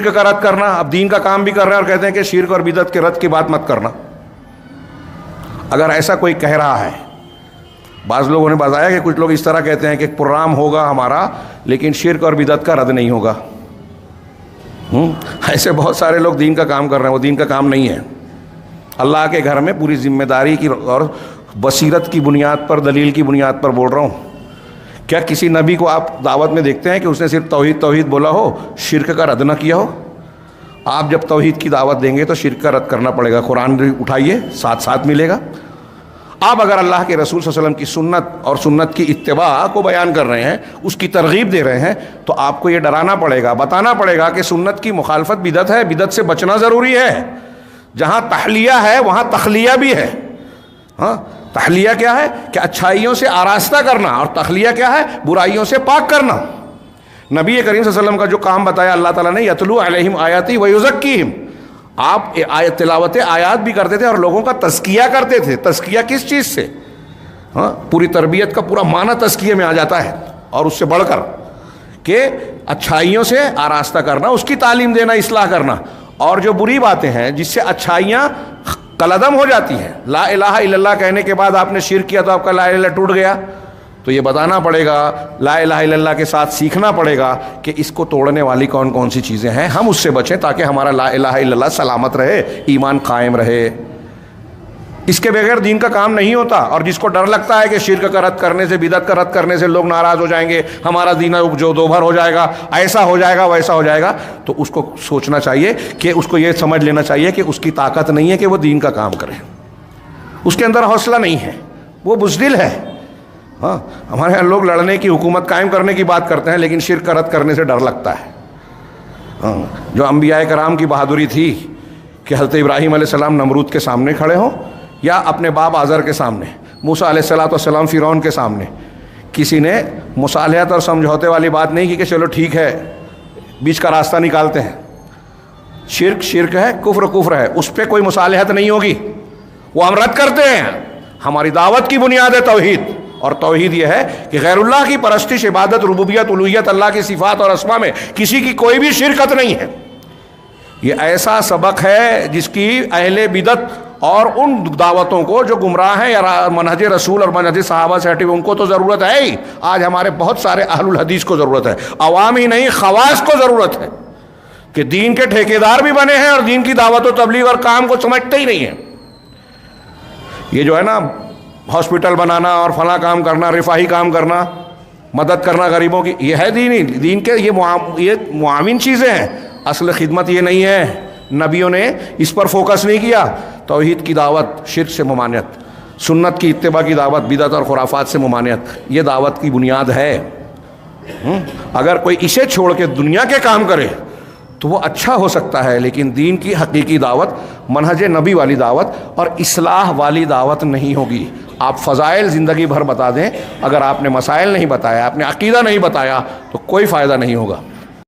शिर्क का रद्द करना। अब दीन का काम भी कर रहे हैं और कहते हैं कि शिर्क और बिदअत के रद्द की बात मत करना। अगर ऐसा कोई कह रहा है, बाज़ लोगों ने बताया कि कुछ लोग इस तरह कहते हैं कि प्रोग्राम होगा हमारा लेकिन शिर्क और बिदअत का रद्द नहीं होगा। ऐसे बहुत सारे लोग दीन का काम कर रहे हैं, वो दीन का काम नहीं है। अल्लाह के घर में पूरी जिम्मेदारी की और बसीरत की बुनियाद पर, दलील की बुनियाद पर बोल रहा हूँ। क्या किसी नबी को आप दावत में देखते हैं कि उसने सिर्फ तौहीद तौहीद बोला हो, शिर्क का रद्द ना किया हो? आप जब तौहीद की दावत देंगे तो शिर्क का रद्द करना पड़ेगा। कुरान उठाइए, साथ साथ मिलेगा। आप अगर अल्लाह के रसूल सल्लल्लाहु अलैहि वसल्लम की सुन्नत और सुन्नत की इत्तिबा को बयान कर रहे हैं, उसकी तरगीब दे रहे हैं, तो आपको ये डराना पड़ेगा, बताना पड़ेगा कि सुन्नत की मुखालफत बिदअत है, बिदअत से बचना ज़रूरी है। जहाँ तहलिया है वहाँ तखलिया भी है। हाँ, तहलिया क्या है कि अच्छाइयों से आरास्ता करना, और तखलिया क्या है, बुराइयों से पाक करना। नबी करीम सल्लल्लाहु अलैहि वसल्लम का जो काम बताया अल्लाह ताला ने, यतलू अलैहिम आयाती व युज़क्कीहिम, आप आयत तिलावत आयात भी करते थे और लोगों का तज़किया करते थे। तज़किया किस चीज़ से? हाँ, पूरी तरबियत का पूरा माना तज़किया में आ जाता है। और उससे बढ़कर कि अच्छाइयों से आरास्ता करना, उसकी तालीम देना, इस्लाह करना। और जो बुरी बातें हैं जिससे अच्छाइयाँ कलदम हो जाती हैं, ला इलाहा इल्लल्लाह कहने के बाद आपने शिर्क किया तो आपका ला इलाहा टूट गया, तो ये बताना पड़ेगा, ला इलाहा इल्लल्लाह के साथ सीखना पड़ेगा कि इसको तोड़ने वाली कौन कौन सी चीज़ें हैं, हम उससे बचें ताकि हमारा ला इलाहा इल्लल्लाह सलामत रहे, ईमान कायम रहे। इसके बगैर दीन का काम नहीं होता। और जिसको डर लगता है कि शिर्क का रद्द करने से, बिदअत का रद्द करने से लोग नाराज़ हो जाएंगे, हमारा दीन जो दोभर हो जाएगा, ऐसा हो जाएगा, वैसा हो जाएगा, तो उसको सोचना चाहिए कि उसको ये समझ लेना चाहिए कि उसकी ताकत नहीं है कि वो दीन का काम करे, उसके अंदर हौसला नहीं है, वो बुज़दिल है। हाँ, हमारे यहाँ लोग लड़ने की, हुकूमत कायम करने की बात करते हैं लेकिन शिर्क का रद्द करने से डर लगता है। हाँ, जो अंबिया कराम की बहादुरी थी कि हज़रत इब्राहीम अलैहिस्सलाम नमरूद के सामने खड़े हों या अपने बाप आज़र के सामने, मूसा अलैहिस्सलाम फ़िरौन के सामने, किसी ने मुसालहत और समझौते वाली बात नहीं की कि चलो ठीक है बीच का रास्ता निकालते हैं। शिर्क शिर्क है, कुफ्र कुफ्र है, उस पर कोई मुसालहत नहीं होगी, वो हम रद्द करते हैं। हमारी दावत की बुनियाद है तौहीद, और तौहीद यह है कि गैरुल्लाह की परस्तिश, इबादत, रुबूबियत, उलूहियत, अल्लाह की सिफ़ात और अस्मा में किसी की कोई भी शिरकत नहीं है। ये ऐसा सबक है जिसकी अहले बिदत और उन दावतों को जो गुमराह हैं या मनहज रसूल और मनहज सहाबा से हटे, उनको तो ज़रूरत है ही। आज हमारे बहुत सारे अहलुल हदीस को ज़रूरत है, अवाम ही नहीं ख़वास को ज़रूरत है कि दीन के ठेकेदार भी बने हैं और दीन की दावत और तबलीग और काम को समझते ही नहीं है। ये जो है ना, हॉस्पिटल बनाना और फला काम करना, रिफाही काम करना, मदद करना गरीबों की, ये है दीन के ये मुआविन चीज़ें हैं। असल खिदमत ये नहीं है। नबियों ने इस पर फोकस नहीं किया। तौहीद की दावत, शिर्क से मुमानियत, सुन्नत की इत्तिबा की दावत, बिदअत और खुराफात से मुमानियत, ये दावत की बुनियाद है। अगर कोई इसे छोड़ के दुनिया के काम करे तो वो अच्छा हो सकता है, लेकिन दीन की हकीकी दावत, मनहज नबी वाली दावत और इस्लाह वाली दावत नहीं होगी। आप फ़ज़ाइल ज़िंदगी भर बता दें, अगर आपने मसाइल नहीं बताया, आपने अक़ीदा नहीं बताया, तो कोई फ़ायदा नहीं होगा।